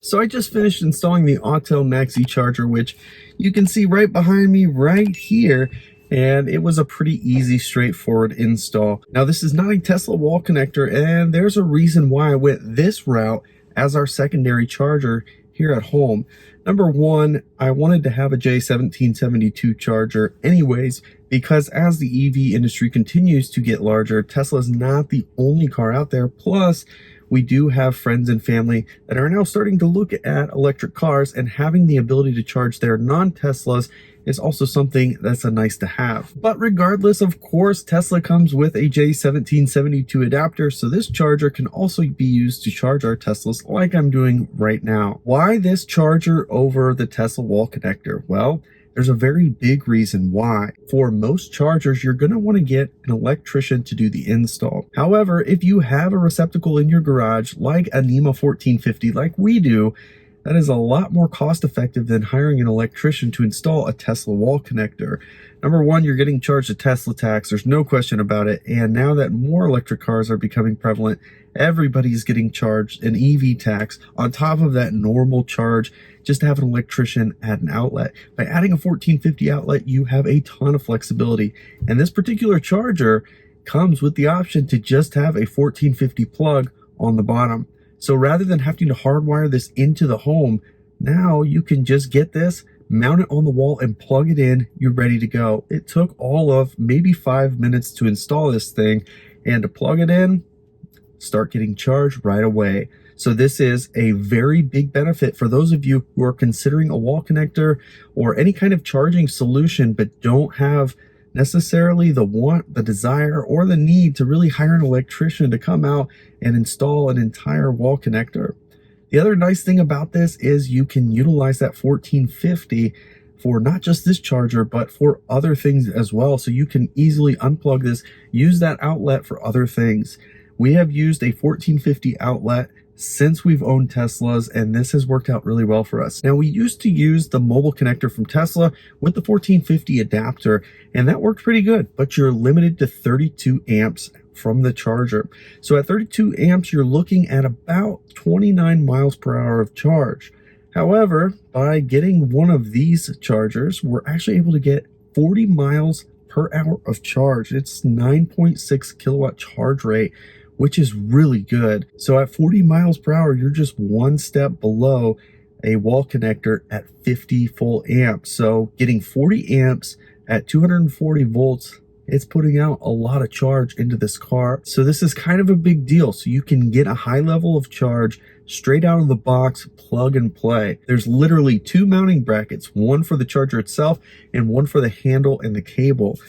So I just finished installing the Autel MaxiCharger, which you can see right behind me right here, and it was a pretty easy, straightforward install. Now this is not a Tesla wall connector, and there's a reason why I went this route as our secondary charger here at home. Number one, I wanted to have a J1772 charger anyways, because as the EV industry continues to get larger, Tesla's not the only car out there. Plus, we do have friends and family that are now starting to look at electric cars, and having the ability to charge their non-Teslas is also something that's a nice to have. But regardless, of course, Tesla comes with a J1772 adapter, so this charger can also be used to charge our Teslas like I'm doing right now. Why this charger over the Tesla wall connector? Well, there's a very big reason why. For most chargers, you're going to want to get an electrician to do the install. However, if you have a receptacle in your garage like a NEMA 1450 like we do, that is a lot more cost effective than hiring an electrician to install a Tesla wall connector. Number one, you're getting charged a Tesla tax, there's no question about it, and now that more electric cars are becoming prevalent, everybody's getting charged an EV tax on top of that normal charge just to have an electrician at an outlet. By adding a 1450 outlet, you have a ton of flexibility, and this particular charger comes with the option to just have a 1450 plug on the bottom. So rather than having to hardwire this into the home, now you can just get this, mount it on the wall, and plug it in. You're ready to go. It took all of maybe 5 minutes to install this thing, and to plug it in, start getting charged right away. So this is a very big benefit for those of you who are considering a wall connector or any kind of charging solution, but don't have necessarily the want, the desire, or the need to really hire an electrician to come out and install an entire wall connector. The other nice thing about this is you can utilize that 1450 for not just this charger, but for other things as well. So you can easily unplug this, use that outlet for other things. We have used a 1450 outlet since we've owned Teslas, and this has worked out really well for us. Now, we used to use the mobile connector from Tesla with the 1450 adapter, and that worked pretty good, but you're limited to 32 amps from the charger. So at 32 amps, you're looking at about 29 miles per hour of charge. However, by getting one of these chargers, we're actually able to get 40 miles per hour of charge. It's 9.6 kilowatt charge rate, which is really good. So at 40 miles per hour, you're just one step below a wall connector at 50 full amps. So getting 40 amps at 240 volts, it's putting out a lot of charge into this car. So this is kind of a big deal. So you can get a high level of charge straight out of the box, plug and play. There's literally two mounting brackets, one for the charger itself and one for the handle and the cable.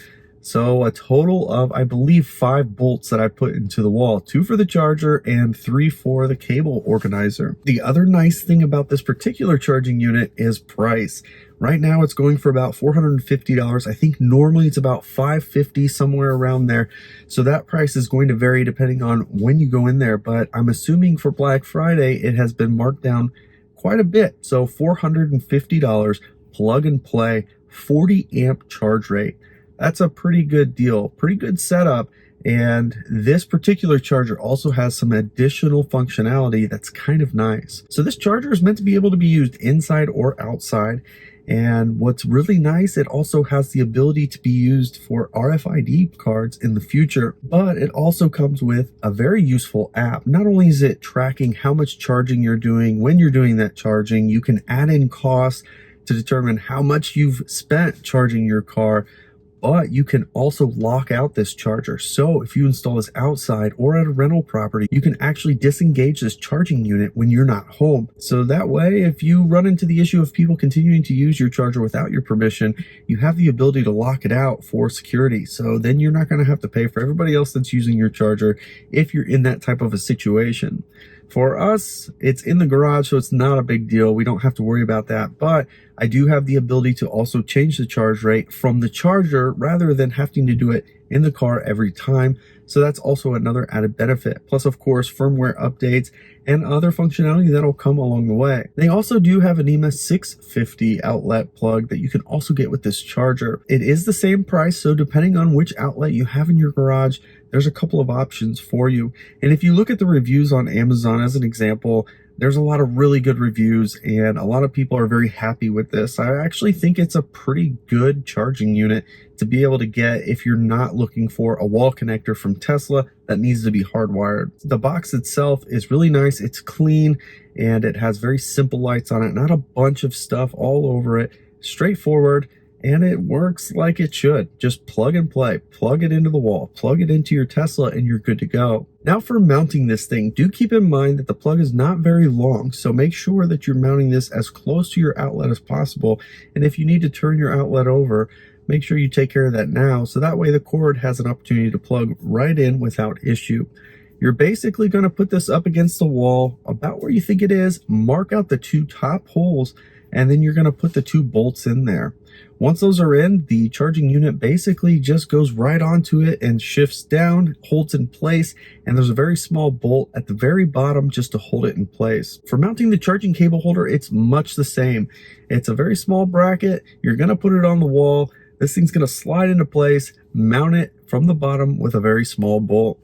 So a total of, I believe, 5 bolts that I put into the wall, 2 for the charger and 3 for the cable organizer. The other nice thing about this particular charging unit is price. Right now it's going for about $450. I think normally it's about $550, somewhere around there. So that price is going to vary depending on when you go in there, but I'm assuming for Black Friday it has been marked down quite a bit. So $450, plug and play, 40 amp charge rate. That's a pretty good deal, pretty good setup. And this particular charger also has some additional functionality that's kind of nice. So this charger is meant to be able to be used inside or outside. And what's really nice, it also has the ability to be used for RFID cards in the future, but it also comes with a very useful app. Not only is it tracking how much charging you're doing, when you're doing that charging, you can add in costs to determine how much you've spent charging your car, but you can also lock out this charger. So if you install this outside or at a rental property, you can actually disengage this charging unit when you're not home. So that way, if you run into the issue of people continuing to use your charger without your permission, you have the ability to lock it out for security. So then you're not going to have to pay for everybody else that's using your charger if you're in that type of a situation. For us, it's in the garage, so it's not a big deal. We don't have to worry about that, but I do have the ability to also change the charge rate from the charger rather than having to do it in the car every time. So that's also another added benefit. Plus, of course, firmware updates and other functionality that'll come along the way. They also do have a NEMA 650 outlet plug that you can also get with this charger. It is the same price, so depending on which outlet you have in your garage, there's a couple of options for you. And if you look at the reviews on Amazon as an example, There's a lot of really good reviews and a lot of people are very happy with this. I actually think it's a pretty good charging unit to be able to get if you're not looking for a wall connector from Tesla that needs to be hardwired. The box itself is really nice. It's clean and it has very simple lights on it, not a bunch of stuff all over it, straightforward. And it works like it should. Just plug and play, plug it into the wall, plug it into your Tesla, and you're good to go. Now for mounting this thing, do keep in mind that the plug is not very long, so make sure that you're mounting this as close to your outlet as possible. And if you need to turn your outlet over, make sure you take care of that now, so that way the cord has an opportunity to plug right in without issue. You're basically going to put this up against the wall about where you think it is, mark out the 2 top holes, and then you're going to put the 2 bolts in there. Once those are in, the charging unit basically just goes right onto it and shifts down, holds in place, and there's a very small bolt at the very bottom just to hold it in place. For mounting the charging cable holder, it's much the same. It's a very small bracket. You're going to put it on the wall. This thing's going to slide into place, mount it from the bottom with a very small bolt.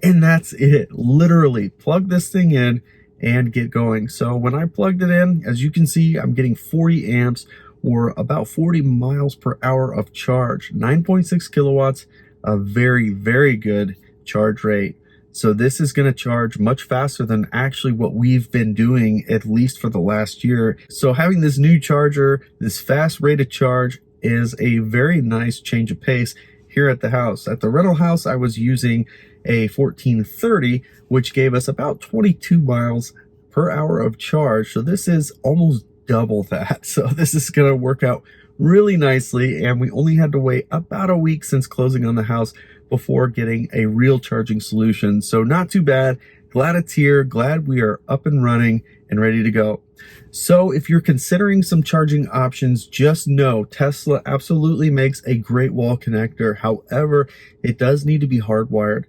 And that's it. Literally plug this thing in and get going. So when I plugged it in, as you can see, I'm getting 40 amps or about 40 miles per hour of charge, 9.6 kilowatts, a very, very good charge rate. So this is going to charge much faster than actually what we've been doing, at least for the last year. So having this new charger, this fast rate of charge, is a very nice change of pace here at the house. At the rental house, I was using a 1430, which gave us about 22 miles per hour of charge. So this is almost double that. So this is going to work out really nicely. And we only had to wait about a week since closing on the house before getting a real charging solution. So not too bad. Glad it's here. Glad we are up and running and ready to go. So if you're considering some charging options, just know Tesla absolutely makes a great wall connector. However, it does need to be hardwired.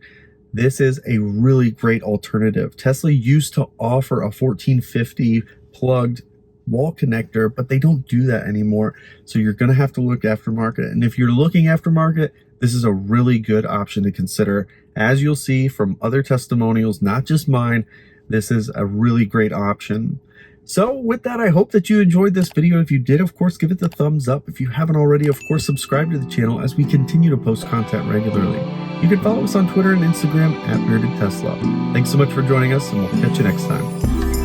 This is a really great alternative. Tesla used to offer a 1450 plugged wall connector, but they don't do that anymore. So you're going to have to look aftermarket. And if you're looking aftermarket, this is a really good option to consider. As you'll see from other testimonials, not just mine, this is a really great option. So with that, I hope that you enjoyed this video. If you did, of course, give it the thumbs up. If you haven't already, of course, subscribe to the channel as we continue to post content regularly. You can follow us on Twitter and Instagram at Bearded Tesla. Thanks so much for joining us, and we'll catch you next time.